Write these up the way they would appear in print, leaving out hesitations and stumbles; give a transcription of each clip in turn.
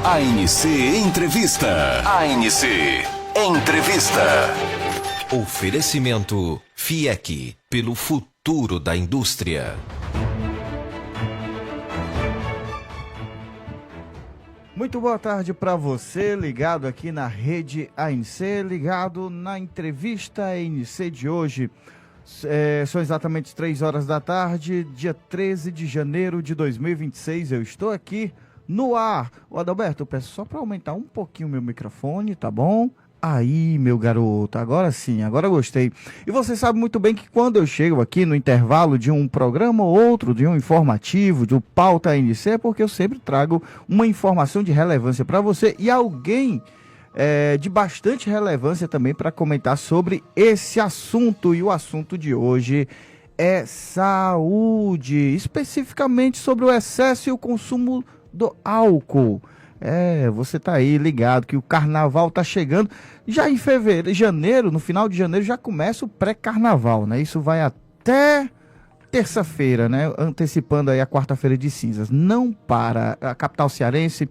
ANC Entrevista. ANC Entrevista. Oferecimento FIEC, pelo futuro da indústria. Muito boa tarde para você, ligado aqui na Rede ANC, ligado na entrevista ANC de hoje. São exatamente 3 horas da tarde, dia 13 de janeiro de 2026. Eu estou aqui no ar. Ô Adalberto, eu peço só para aumentar um pouquinho o meu microfone, tá bom? Aí, meu garoto, agora sim, agora gostei. E você sabe muito bem que quando eu chego aqui no intervalo de um programa ou outro, de um informativo, do Pauta ANC, é porque eu sempre trago uma informação de relevância para você e alguém de bastante relevância também para comentar sobre esse assunto. E o assunto de hoje é saúde, especificamente sobre o excesso e o consumo do álcool. Você tá aí ligado que o carnaval tá chegando, já em janeiro, no final de janeiro já começa o pré-carnaval, né? Isso vai até terça-feira, né? Antecipando aí a quarta-feira de cinzas. Não para. A capital cearense,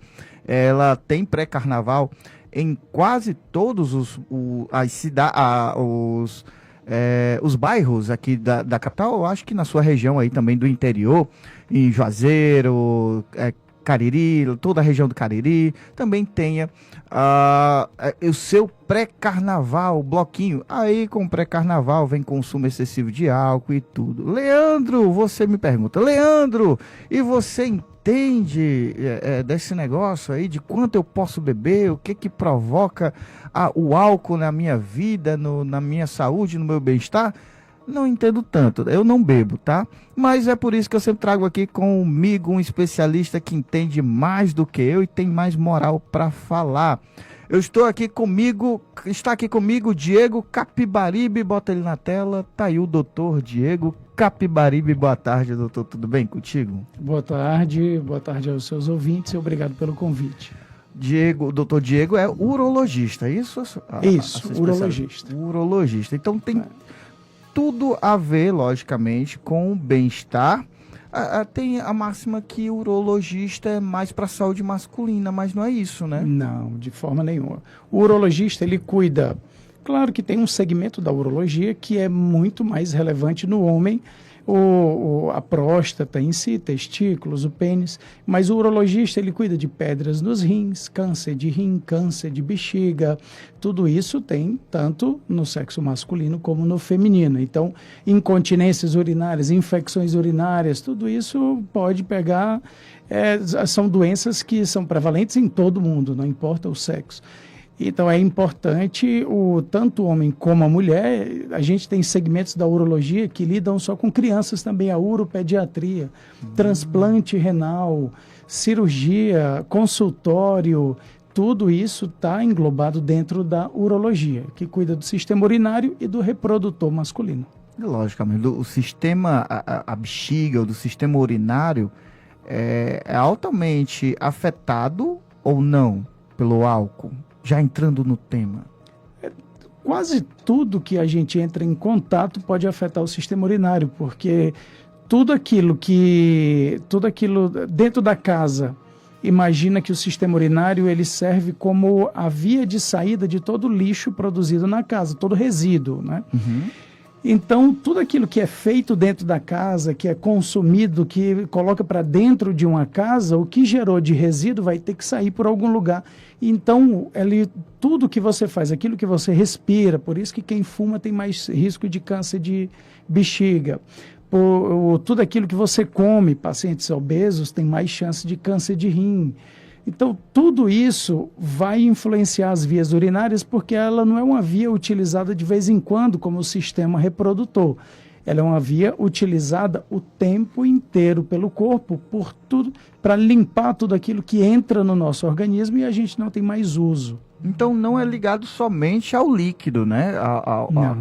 ela tem pré-carnaval em quase todos os bairros aqui da capital. Eu acho que na sua região aí também do interior, em Juazeiro, Cariri, toda a região do Cariri, também tenha o seu pré-carnaval, bloquinho. Aí com o pré-carnaval vem consumo excessivo de álcool e tudo. Leandro, você me pergunta, Leandro, e você entende desse negócio aí, de quanto eu posso beber, o que provoca o álcool na minha vida, na minha saúde, no meu bem-estar? Não entendo tanto, eu não bebo, tá? Mas é por isso que eu sempre trago aqui comigo um especialista que entende mais do que eu e tem mais moral para falar. Está aqui comigo Diego Capibaribe, bota ele na tela, tá aí o doutor Diego Capibaribe. Boa tarde, doutor, tudo bem contigo? Boa tarde aos seus ouvintes e obrigado pelo convite. O doutor Diego é urologista, é isso? Isso, urologista. Urologista, então tem tudo a ver, logicamente, com o bem-estar. Tem a máxima que o urologista é mais para a saúde masculina, mas não é isso, né? Não, de forma nenhuma. O urologista, ele cuida... Claro que tem um segmento da urologia que é muito mais relevante no homem, a próstata em si, testículos, o pênis, mas o urologista, ele cuida de pedras nos rins, câncer de rim, câncer de bexiga, tudo isso tem tanto no sexo masculino como no feminino. Então, incontinências urinárias, infecções urinárias, tudo isso pode pegar, são doenças que são prevalentes em todo mundo, não importa o sexo. Então, é importante, tanto o homem como a mulher, a gente tem segmentos da urologia que lidam só com crianças também, a uropediatria, transplante renal, cirurgia, consultório, tudo isso está englobado dentro da urologia, que cuida do sistema urinário e do reprodutor masculino. Logicamente, o sistema, a bexiga, ou do sistema urinário, é altamente afetado ou não pelo álcool? Já entrando no tema. Quase tudo que a gente entra em contato pode afetar o sistema urinário, porque tudo aquilo dentro da casa, imagina que o sistema urinário ele serve como a via de saída de todo o lixo produzido na casa, todo resíduo, né? Uhum. Então, tudo aquilo que é feito dentro da casa, que é consumido, que coloca para dentro de uma casa, o que gerou de resíduo vai ter que sair por algum lugar. Então, tudo que você faz, aquilo que você respira, por isso que quem fuma tem mais risco de câncer de bexiga. Tudo aquilo que você come, pacientes obesos têm mais chance de câncer de rim. Então, tudo isso vai influenciar as vias urinárias porque ela não é uma via utilizada de vez em quando como sistema reprodutor. Ela é uma via utilizada o tempo inteiro pelo corpo, por tudo, para limpar tudo aquilo que entra no nosso organismo e a gente não tem mais uso. Então, não é ligado somente ao líquido, né?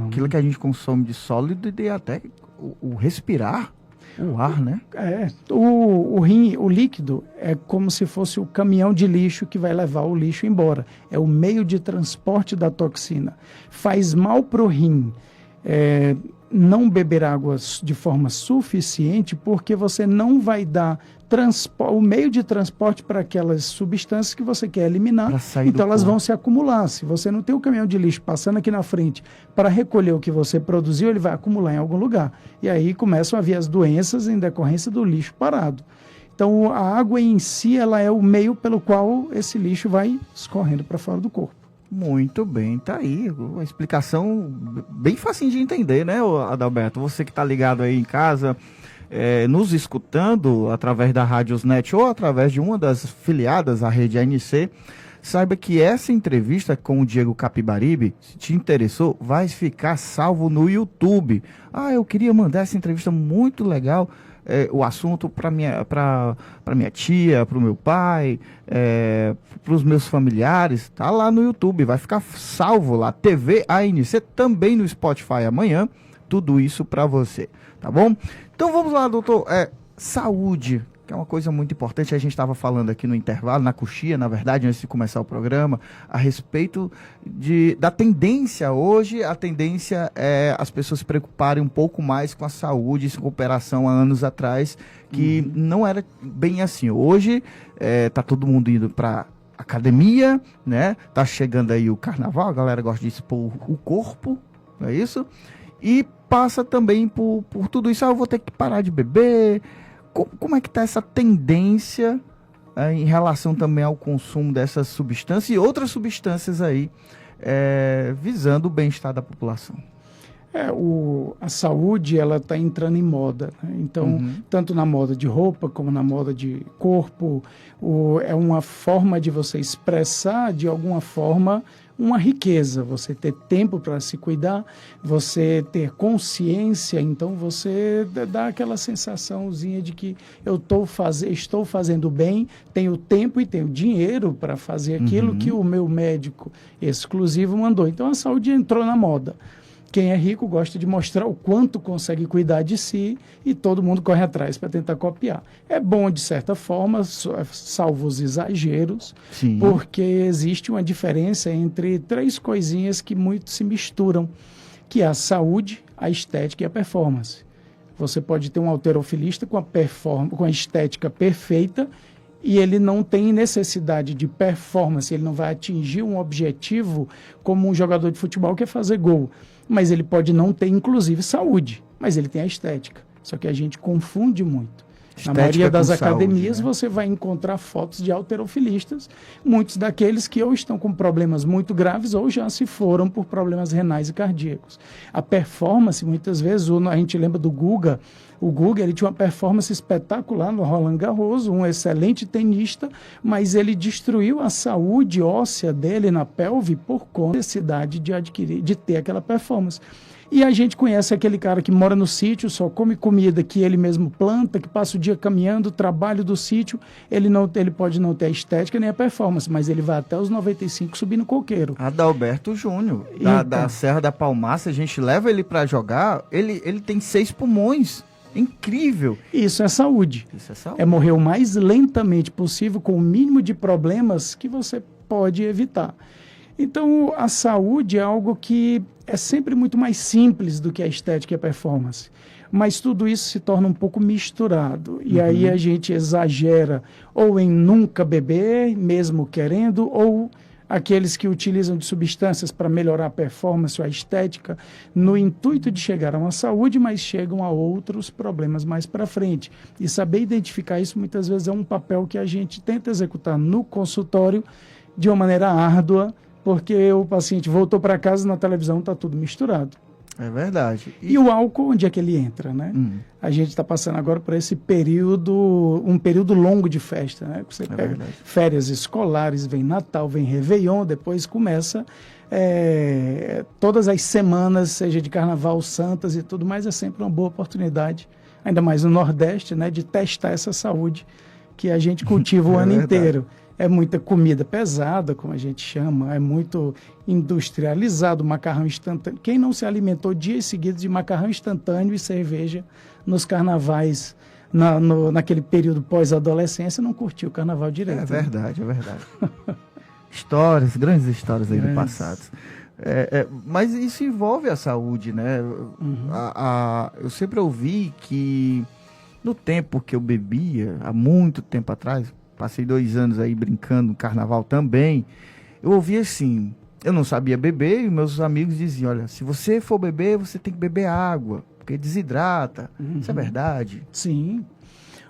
Aquilo que a gente consome de sólido e até o respirar. O ar, né? O líquido é como se fosse o caminhão de lixo que vai levar o lixo embora. É o meio de transporte da toxina. Faz mal para o rim. não beber água de forma suficiente, porque você não vai dar o meio de transporte para aquelas substâncias que você quer eliminar, então elas vão se acumular. Se você não tem o caminhão de lixo passando aqui na frente para recolher o que você produziu, ele vai acumular em algum lugar. E aí começam a vir as doenças em decorrência do lixo parado. Então a água em si, ela é o meio pelo qual esse lixo vai escorrendo para fora do corpo. Muito bem, tá aí, uma explicação bem facinho de entender, né, Adalberto? Você que tá ligado aí em casa, nos escutando através da Radiosnet ou através de uma das filiadas à rede ANC, saiba que essa entrevista com o Diego Capibaribe, se te interessou, vai ficar salvo no YouTube. Eu queria mandar essa entrevista muito legal, o assunto para minha tia, para o meu pai, para os meus familiares, tá lá no YouTube, vai ficar salvo lá, TV ANC, também no Spotify amanhã, tudo isso para você, tá bom? Então vamos lá, doutor, saúde, que é uma coisa muito importante, a gente estava falando aqui no intervalo, na coxia, na verdade, antes de começar o programa, a respeito da tendência hoje, a tendência é as pessoas se preocuparem um pouco mais com a saúde, em comparação a anos atrás, que não era bem assim. Hoje, tá todo mundo indo para academia, né? Tá chegando aí o carnaval, a galera gosta de expor o corpo, não é isso? E passa também por tudo isso, eu vou ter que parar de beber. Como é que está essa tendência em relação também ao consumo dessas substâncias e outras substâncias aí, visando o bem-estar da população? A saúde, ela está entrando em moda, né? Então, tanto na moda de roupa como na moda de corpo, é uma forma de você expressar, de alguma forma, uma riqueza, você ter tempo para se cuidar, você ter consciência, então você dá aquela sensaçãozinha de que estou fazendo bem, tenho tempo e tenho dinheiro para fazer aquilo que o meu médico exclusivo mandou. Então a saúde entrou na moda. Quem é rico gosta de mostrar o quanto consegue cuidar de si e todo mundo corre atrás para tentar copiar. É bom, de certa forma, salvo os exageros, Sim. Porque existe uma diferença entre três coisinhas que muito se misturam, que é a saúde, a estética e a performance. Você pode ter um halterofilista com a estética perfeita e ele não tem necessidade de performance, ele não vai atingir um objetivo como um jogador de futebol que é fazer gol. Mas ele pode não ter, inclusive, saúde, mas ele tem a estética. Só que a gente confunde muito. Na maioria das academias, saúde, né? Você vai encontrar fotos de halterofilistas, muitos daqueles que ou estão com problemas muito graves ou já se foram por problemas renais e cardíacos. A performance, muitas vezes, a gente lembra do Guga. O Guga, ele tinha uma performance espetacular no Roland Garros, um excelente tenista, mas ele destruiu a saúde óssea dele na pelve por conta da necessidade de ter aquela performance. E a gente conhece aquele cara que mora no sítio, só come comida que ele mesmo planta, que passa o dia caminhando, trabalho do sítio, ele pode não ter a estética nem a performance, mas ele vai até os 95 subir no coqueiro. Adalberto Júnior, da Serra da Palmácia, a gente leva ele para jogar, ele tem 6 pulmões. Incrível. Isso é saúde. Isso é saúde. É morrer o mais lentamente possível com o mínimo de problemas que você pode evitar. Então, a saúde é algo que é sempre muito mais simples do que a estética e a performance. Mas tudo isso se torna um pouco misturado. E aí a gente exagera ou em nunca beber, mesmo querendo, ou aqueles que utilizam de substâncias para melhorar a performance ou a estética, no intuito de chegar a uma saúde, mas chegam a outros problemas mais para frente. E saber identificar isso muitas vezes é um papel que a gente tenta executar no consultório de uma maneira árdua, porque o paciente voltou para casa, na televisão está tudo misturado. É verdade. E o álcool, onde é que ele entra, né? A gente está passando agora por esse período, um período longo de festa, né? Você pega férias escolares, vem Natal, vem Réveillon, depois começa todas as semanas, seja de Carnaval, Santas e tudo mais, é sempre uma boa oportunidade, ainda mais no Nordeste, né? De testar essa saúde que a gente cultiva o ano inteiro. É muita comida pesada, como a gente chama, é muito industrializado, macarrão instantâneo. Quem não se alimentou dias seguidos de macarrão instantâneo e cerveja nos carnavais, naquele período pós-adolescência, não curtiu o carnaval direito. É verdade, né? É verdade. Histórias, grandes histórias aí do passado. Mas isso envolve a saúde, né? Eu sempre ouvi que no tempo que eu bebia, há muito tempo atrás, passei 2 anos aí brincando no carnaval também, eu ouvi assim, eu não sabia beber e meus amigos diziam, olha, se você for beber, você tem que beber água, porque desidrata. Isso é verdade? Sim.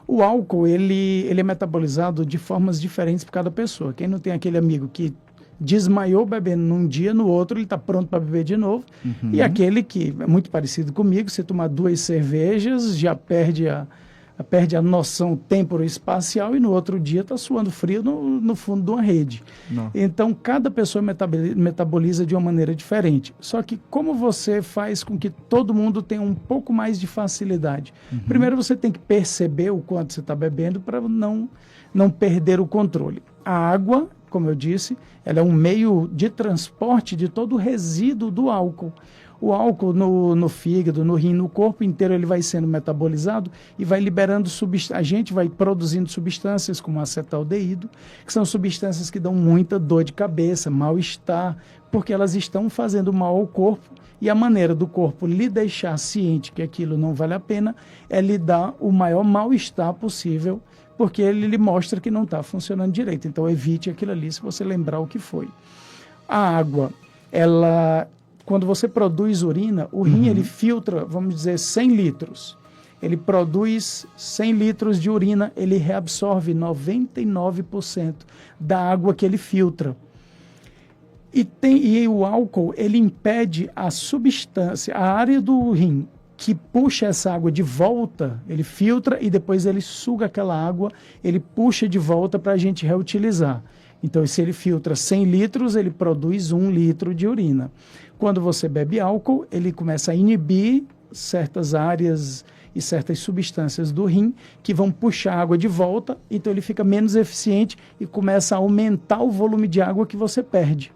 O álcool, ele é metabolizado de formas diferentes por cada pessoa. Quem não tem aquele amigo que desmaiou bebendo num dia, no outro ele está pronto para beber de novo. E aquele que é muito parecido comigo, você tomar 2 cervejas, já perde a noção temporoespacial e no outro dia está suando frio no fundo de uma rede. Não. Então, cada pessoa metaboliza de uma maneira diferente. Só que como você faz com que todo mundo tenha um pouco mais de facilidade? Primeiro, você tem que perceber o quanto você está bebendo para não perder o controle. A água, como eu disse, ela é um meio de transporte de todo o resíduo do álcool. O álcool no fígado, no rim, no corpo inteiro, ele vai sendo metabolizado e vai liberando substâncias. A gente vai produzindo substâncias como acetaldeído, que são substâncias que dão muita dor de cabeça, mal-estar, porque elas estão fazendo mal ao corpo. E a maneira do corpo lhe deixar ciente que aquilo não vale a pena é lhe dar o maior mal-estar possível, porque ele lhe mostra que não está funcionando direito. Então, evite aquilo ali se você lembrar o que foi. A água, quando você produz urina, o rim ele filtra, vamos dizer, 100 litros. Ele produz 100 litros de urina, ele reabsorve 99% da água que ele filtra. E o álcool, ele impede a substância, a área do rim que puxa essa água de volta, ele filtra e depois ele suga aquela água, ele puxa de volta para a gente reutilizar. Então, se ele filtra 100 litros, ele produz 1 litro de urina. Quando você bebe álcool, ele começa a inibir certas áreas e certas substâncias do rim que vão puxar a água de volta, então ele fica menos eficiente e começa a aumentar o volume de água que você perde.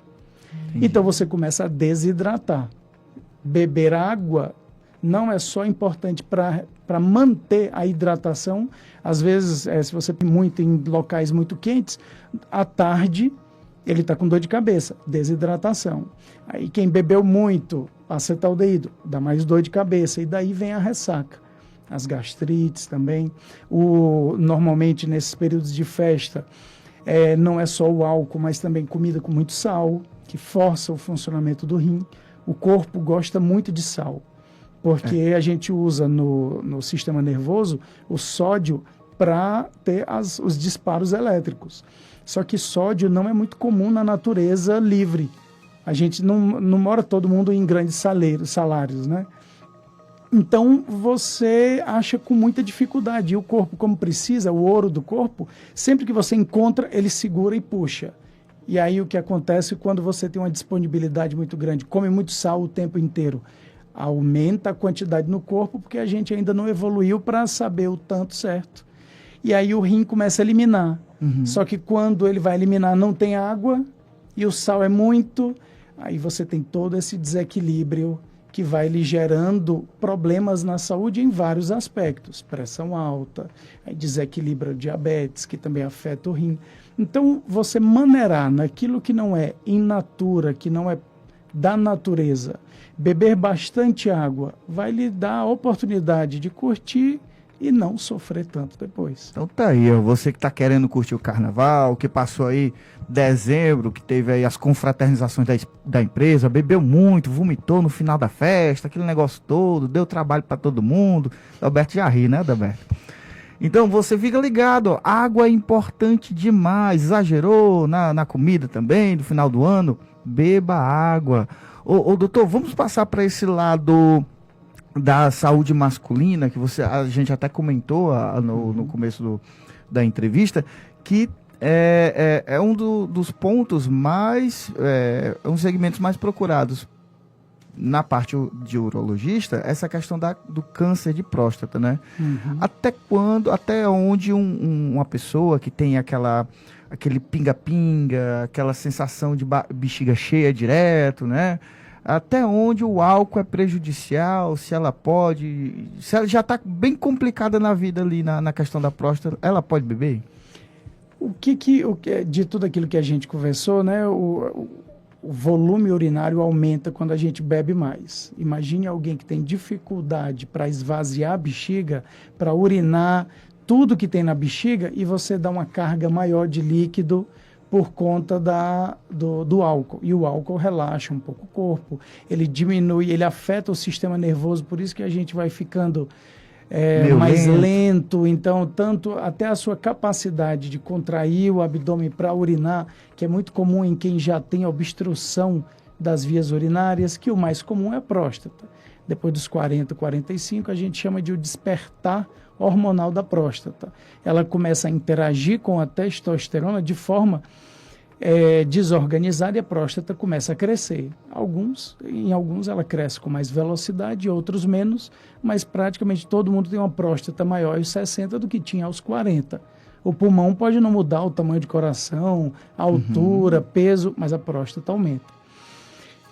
Entendi. Então, você começa a desidratar. Beber água não é só importante para manter a hidratação. Às vezes, se você tem muito em locais muito quentes, à tarde ele está com dor de cabeça, desidratação. Aí quem bebeu muito, acetaldeído, dá mais dor de cabeça e daí vem a ressaca. As gastrites também. Normalmente, nesses períodos de festa, não é só o álcool, mas também comida com muito sal, que força o funcionamento do rim. O corpo gosta muito de sal, porque a gente usa no sistema nervoso o sódio para ter os disparos elétricos. Só que sódio não é muito comum na natureza livre. A gente não mora todo mundo em grandes salários, né? Então, você acha com muita dificuldade. E o corpo, como precisa, o ouro do corpo, sempre que você encontra, ele segura e puxa. E aí, o que acontece quando você tem uma disponibilidade muito grande, come muito sal o tempo inteiro, aumenta a quantidade no corpo, porque a gente ainda não evoluiu para saber o tanto certo. E aí, o rim começa a eliminar. Só que quando ele vai eliminar, não tem água, e o sal é muito, aí você tem todo esse desequilíbrio que vai lhe gerando problemas na saúde em vários aspectos. Pressão alta, aí desequilibra o diabetes, que também afeta o rim. Então, você maneirar naquilo que não é in natura, que não é da natureza, beber bastante água, vai lhe dar a oportunidade de curtir e não sofrer tanto depois. Então tá aí, você que está querendo curtir o carnaval, que passou aí dezembro, que teve aí as confraternizações da empresa, bebeu muito, vomitou no final da festa, aquele negócio todo, deu trabalho para todo mundo. Alberto já ri, né, Alberto? Então você fica ligado, ó, água é importante demais, exagerou na comida também, no final do ano, beba água. Ô doutor, vamos passar para esse lado da saúde masculina, que a gente até comentou no começo da entrevista, que é um dos pontos mais, um dos segmentos mais procurados na parte de urologista, essa questão do câncer de próstata, né? Até onde uma pessoa que tem aquele pinga-pinga, aquela sensação de bexiga cheia direto, né? Até onde o álcool é prejudicial, se ela já está bem complicada na vida ali na questão da próstata, ela pode beber? De tudo aquilo que a gente conversou, né? o volume urinário aumenta quando a gente bebe mais. Imagine alguém que tem dificuldade para esvaziar a bexiga, para urinar tudo que tem na bexiga, e você dá uma carga maior de líquido por conta do álcool. E o álcool relaxa um pouco o corpo, ele diminui, ele afeta o sistema nervoso, por isso que a gente vai ficando mais lento. Então, tanto até a sua capacidade de contrair o abdômen para urinar, que é muito comum em quem já tem obstrução das vias urinárias, que o mais comum é a próstata. Depois dos 40, 45, a gente chama de o despertar hormonal da próstata. Ela começa a interagir com a testosterona de forma desorganizada, e a próstata começa a crescer. Em alguns ela cresce com mais velocidade, outros menos, mas praticamente todo mundo tem uma próstata maior aos 60 do que tinha aos 40. O pulmão pode não mudar o tamanho de coração, a altura, peso, mas a próstata aumenta.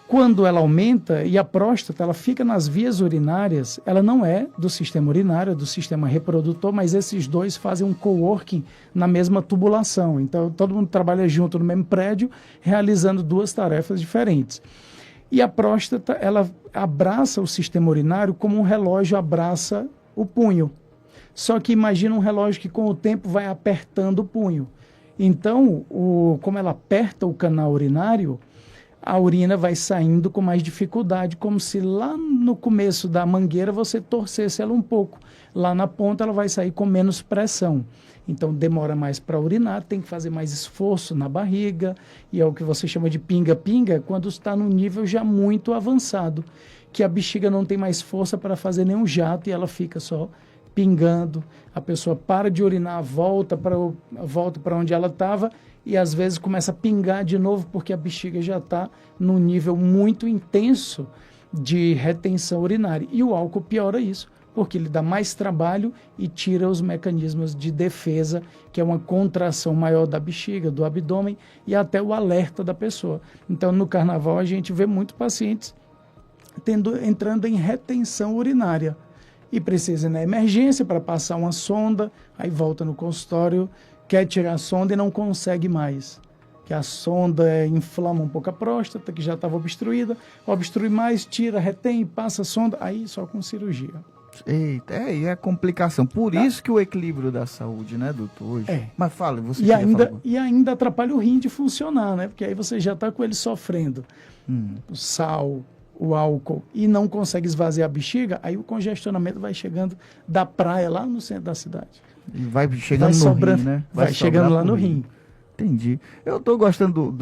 Quando ela aumenta, e a próstata ela fica nas vias urinárias, ela não é do sistema urinário, é do sistema reprodutor, mas esses dois fazem um coworking na mesma tubulação. Então, todo mundo trabalha junto no mesmo prédio, realizando duas tarefas diferentes. E a próstata, ela abraça o sistema urinário como um relógio abraça o punho. Só que imagina um relógio que com o tempo vai apertando o punho. Então, como ela aperta o canal urinário, a urina vai saindo com mais dificuldade, como se lá no começo da mangueira você torcesse ela um pouco. Lá na ponta ela vai sair com menos pressão. Então demora mais para urinar, tem que fazer mais esforço na barriga, e é o que você chama de pinga-pinga, quando está num nível já muito avançado, que a bexiga não tem mais força para fazer nenhum jato e ela fica só pingando. A pessoa para de urinar, volta para onde ela estava, e às vezes começa a pingar de novo porque a bexiga já está num nível muito intenso de retenção urinária. E o álcool piora isso, porque ele dá mais trabalho e tira os mecanismos de defesa, que é uma contração maior da bexiga, do abdômen, e até o alerta da pessoa. Então, no carnaval, a gente vê muitos pacientes entrando em retenção urinária e precisa ir na emergência para passar uma sonda, aí volta no consultório, quer tirar a sonda e não consegue mais. Que a sonda inflama um pouco a próstata, que já estava obstruída, obstrui mais, tira, retém, passa a sonda, aí só com cirurgia. Eita, e é complicação. Por isso que o equilíbrio da saúde, né, doutor? Hoje. Mas fala, você e ainda atrapalha o rim de funcionar, né? Porque aí você já está com ele sofrendo. O sal, o álcool, e não consegue esvaziar a bexiga, aí o congestionamento vai chegando da praia lá no centro da cidade. E vai chegando no rim, né? Vai chegando lá no rim. Entendi. Eu estou gostando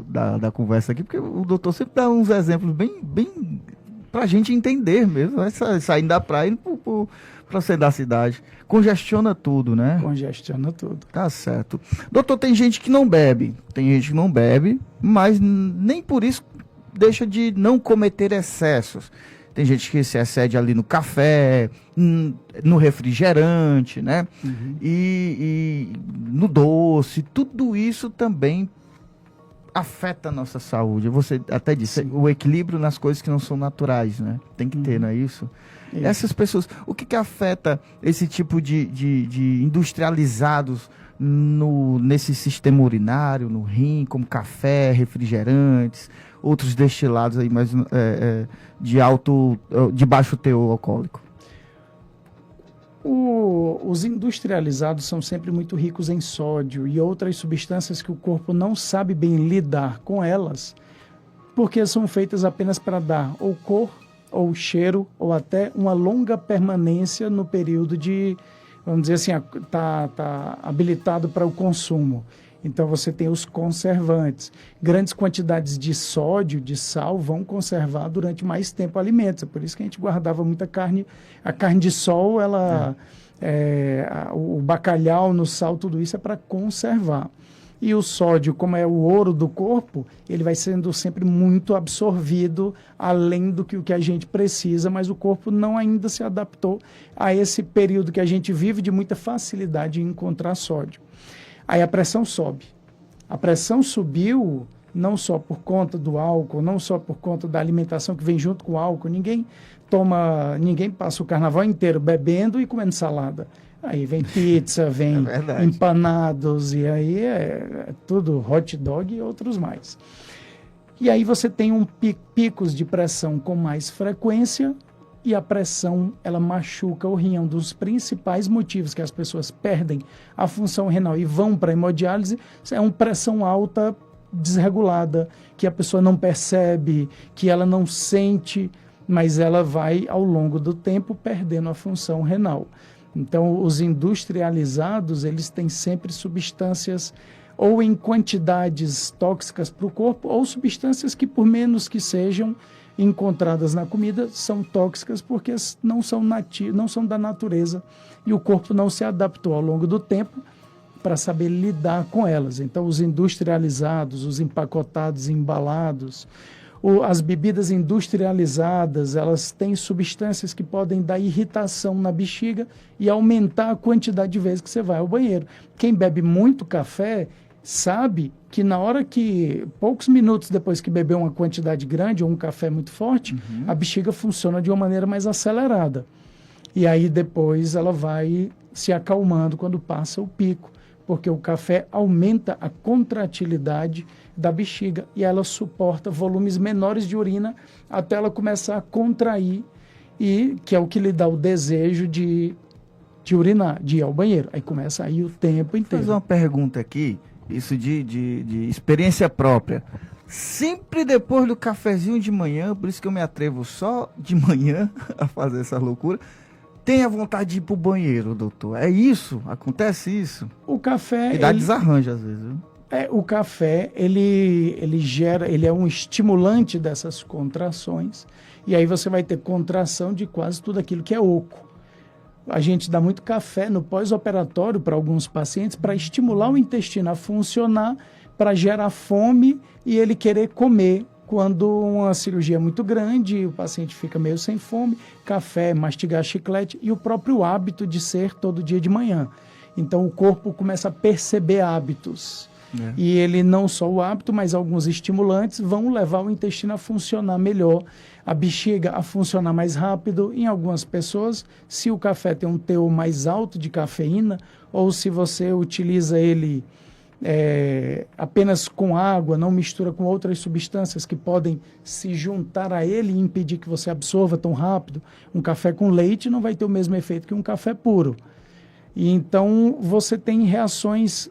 da conversa aqui, porque o doutor sempre dá uns exemplos bem para a gente entender mesmo. Vai saindo da praia e indo para o centro da cidade. Congestiona tudo, né? Congestiona tudo. Tá certo. Doutor, tem gente que não bebe. Mas nem por isso deixa de não cometer excessos. Tem gente que se excede ali no café, no refrigerante, né? E no doce. Tudo isso também afeta a nossa saúde. Você até disse, o equilíbrio nas coisas que não são naturais, né? Tem que ter, não é isso? Essas pessoas, o que afeta esse tipo de industrializados nesse sistema urinário, no rim, como café, refrigerantes, outros destilados aí, mas de baixo teor alcoólico? Os industrializados são sempre muito ricos em sódio e outras substâncias que o corpo não sabe bem lidar com elas, porque são feitas apenas para dar ou cor, ou cheiro, ou até uma longa permanência no período de, vamos dizer assim, tá habilitado para o consumo. Então você tem os conservantes. Grandes quantidades de sódio, de sal, vão conservar durante mais tempo alimentos. É por isso que a gente guardava muita carne. A carne de sol, o bacalhau no sal, tudo isso é para conservar. E o sódio, como é o ouro do corpo, ele vai sendo sempre muito absorvido, além do que o que a gente precisa, mas o corpo não ainda se adaptou a esse período que a gente vive de muita facilidade em encontrar sódio. Aí a pressão sobe. A pressão subiu não só por conta do álcool, não só por conta da alimentação que vem junto com o álcool. Ninguém passa o carnaval inteiro bebendo e comendo salada. Aí vem pizza, vem empanados, e aí é tudo hot dog e outros mais. E aí você tem picos de pressão com mais frequência, e a pressão, ela machuca o rim. Um dos principais motivos que as pessoas perdem a função renal e vão para a hemodiálise é uma pressão alta desregulada, que a pessoa não percebe, que ela não sente, mas ela vai, ao longo do tempo, perdendo a função renal. Então, os industrializados, eles têm sempre substâncias ou em quantidades tóxicas para o corpo, ou substâncias que, por menos que sejam encontradas na comida, são tóxicas porque não são da natureza e o corpo não se adaptou ao longo do tempo para saber lidar com elas. Então, os industrializados, os empacotados, embalados, as bebidas industrializadas, elas têm substâncias que podem dar irritação na bexiga e aumentar a quantidade de vezes que você vai ao banheiro. Quem bebe muito café sabe que na hora que, poucos minutos depois que beber uma quantidade grande ou um café muito forte, a bexiga funciona de uma maneira mais acelerada. E aí depois ela vai se acalmando quando passa o pico, porque o café aumenta a contratilidade da bexiga e ela suporta volumes menores de urina até ela começar a contrair, e que é o que lhe dá o desejo de urinar, de ir ao banheiro. Aí começa a ir o tempo inteiro. Vou fazer uma pergunta aqui, isso de experiência própria. Sempre depois do cafezinho de manhã, por isso que eu me atrevo só de manhã a fazer essa loucura, tem a vontade de ir pro banheiro, doutor. É isso? Acontece isso? O café... E dá desarranjo às vezes, viu? O café, ele é um estimulante dessas contrações, e aí você vai ter contração de quase tudo aquilo que é oco. A gente dá muito café no pós-operatório para alguns pacientes para estimular o intestino a funcionar, para gerar fome e ele querer comer. Quando uma cirurgia é muito grande, o paciente fica meio sem fome, café, mastigar chiclete e o próprio hábito de ser todo dia de manhã. Então o corpo começa a perceber hábitos. E ele não só o hábito, mas alguns estimulantes vão levar o intestino a funcionar melhor, a bexiga a funcionar mais rápido. Em algumas pessoas, se o café tem um teor mais alto de cafeína, ou se você utiliza ele apenas com água, não mistura com outras substâncias que podem se juntar a ele e impedir que você absorva tão rápido, um café com leite não vai ter o mesmo efeito que um café puro. E então você tem reações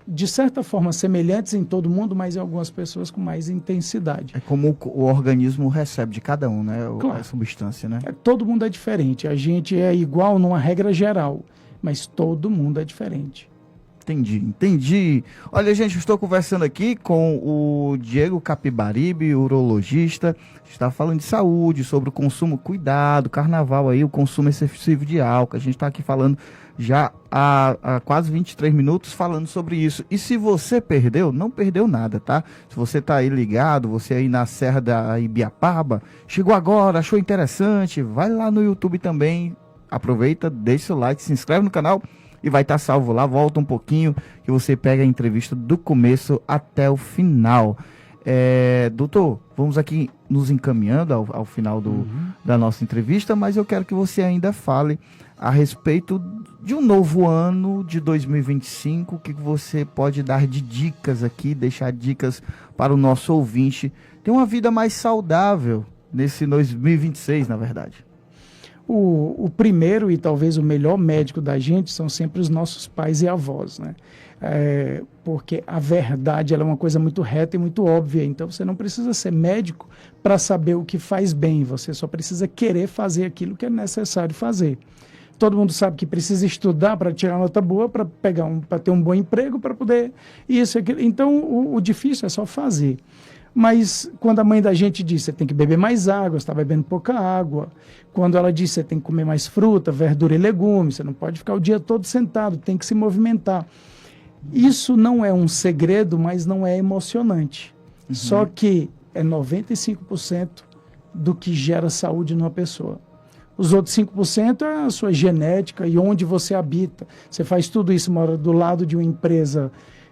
de certa forma semelhantes em todo mundo, mas em algumas pessoas com mais intensidade. É como o organismo recebe de cada um, né? Claro. A substância, né? Todo mundo é diferente. A gente é igual numa regra geral, mas todo mundo é diferente. Entendi. Olha, gente, eu estou conversando aqui com o Diego Capibaribe, urologista. Está falando de saúde, sobre o consumo, cuidado, carnaval aí, o consumo excessivo de álcool. A gente está aqui falando já há quase 23 minutos falando sobre isso. E se você perdeu, não perdeu nada, tá? Se você está aí ligado, você aí na Serra da Ibiapaba, chegou agora, achou interessante, vai lá no YouTube também, aproveita, deixa seu like, se inscreve no canal e vai estar salvo lá. Volta um pouquinho que você pega a entrevista do começo até o final. Doutor, vamos aqui nos encaminhando ao final da nossa entrevista, mas eu quero que você ainda fale a respeito de um novo ano de 2025, o que você pode dar de dicas aqui, deixar dicas para o nosso ouvinte ter uma vida mais saudável nesse 2026, na verdade. O primeiro e talvez o melhor médico da gente são sempre os nossos pais e avós, né? Porque a verdade ela é uma coisa muito reta e muito óbvia, então você não precisa ser médico para saber o que faz bem, você só precisa querer fazer aquilo que é necessário fazer. Todo mundo sabe que precisa estudar para tirar nota boa, para ter um bom emprego, para poder isso e aquilo. Então o difícil é só fazer. Mas quando a mãe da gente diz você tem que beber mais água, você está bebendo pouca água. Quando ela diz você tem que comer mais fruta, verdura e legumes, você não pode ficar o dia todo sentado, tem que se movimentar. Isso não é um segredo, mas não é emocionante. Só que é 95% do que gera saúde numa pessoa. Os outros 5% é a sua genética e onde você habita. Você faz tudo isso, mora do lado de uma empresa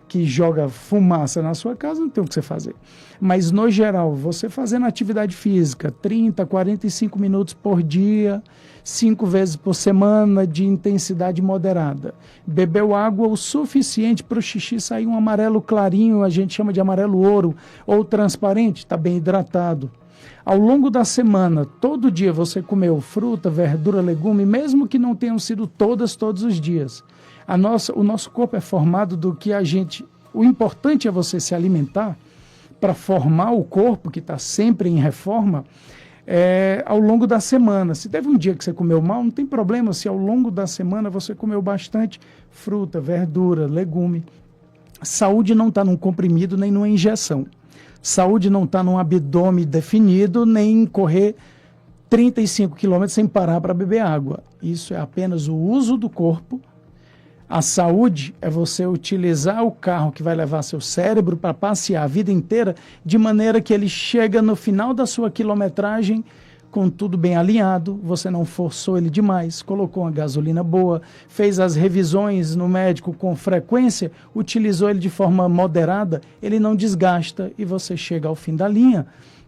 que joga fumaça na sua casa, não tem o que você fazer. Mas, no geral, você fazendo atividade física, 30, 45 minutos por dia, 5 vezes por semana, de intensidade moderada. Bebeu água o suficiente para o xixi sair um amarelo clarinho, a gente chama de amarelo ouro, ou transparente, está bem hidratado. Ao longo da semana, todo dia você comeu fruta, verdura, legume, mesmo que não tenham sido todos os dias. O nosso corpo é formado do que a gente... O importante é você se alimentar para formar o corpo, que está sempre em reforma, ao longo da semana. Se teve um dia que você comeu mal, não tem problema se ao longo da semana você comeu bastante fruta, verdura, legume. Saúde não está num comprimido nem numa injeção. Saúde não está num abdômen definido, nem em correr 35 quilômetros sem parar para beber água. Isso é apenas o uso do corpo. A saúde é você utilizar o carro que vai levar seu cérebro para passear a vida inteira, de maneira que ele chega no final da sua quilometragem com tudo bem alinhado, você não forçou ele demais, colocou uma gasolina boa, fez as revisões no médico com frequência, utilizou ele de forma moderada, ele não desgasta e você chega ao fim da linha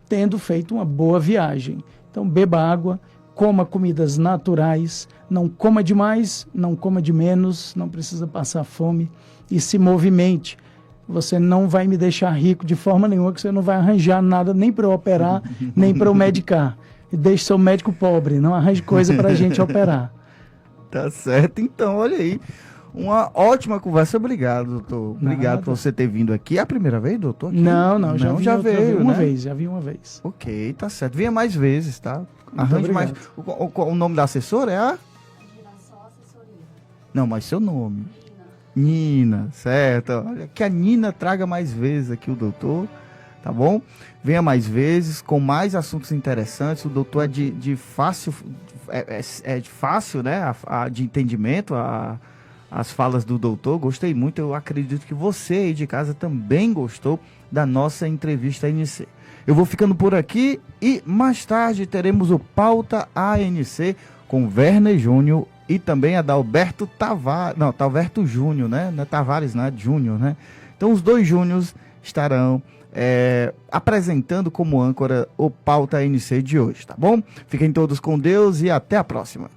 tendo feito uma boa viagem. Então beba água, coma comidas naturais, não coma demais, não coma de menos, não precisa passar fome e se movimente. Você não vai me deixar rico de forma nenhuma, que você não vai arranjar nada nem para eu operar, nem para eu medicar. E deixe seu médico pobre, não arranje coisa para a gente operar. Tá certo, então, olha aí. Uma ótima conversa, obrigado, doutor. Obrigado Nada. por você ter vindo aqui. É a primeira vez, doutor? Aqui? Não, já veio uma né? vez, já vi uma vez. Ok, tá certo. Venha mais vezes, tá? Arranje mais. O nome da assessora é a? Não, mas seu nome. Nina, certo. Olha, que a Nina traga mais vezes aqui o doutor, tá bom? Venha mais vezes, com mais assuntos interessantes. O doutor é de fácil, de fácil, né? De entendimento, as falas do doutor. Gostei muito, eu acredito que você aí de casa também gostou da nossa entrevista ANC. Eu vou ficando por aqui e mais tarde teremos o Pauta ANC com Werner Júnior e também a da Alberto Tavares, não, Alberto Júnior, né? Não é Tavares, não é Júnior, né? Então os dois Júniors estarão apresentando como âncora o Pauta ANC de hoje, tá bom? Fiquem todos com Deus e até a próxima.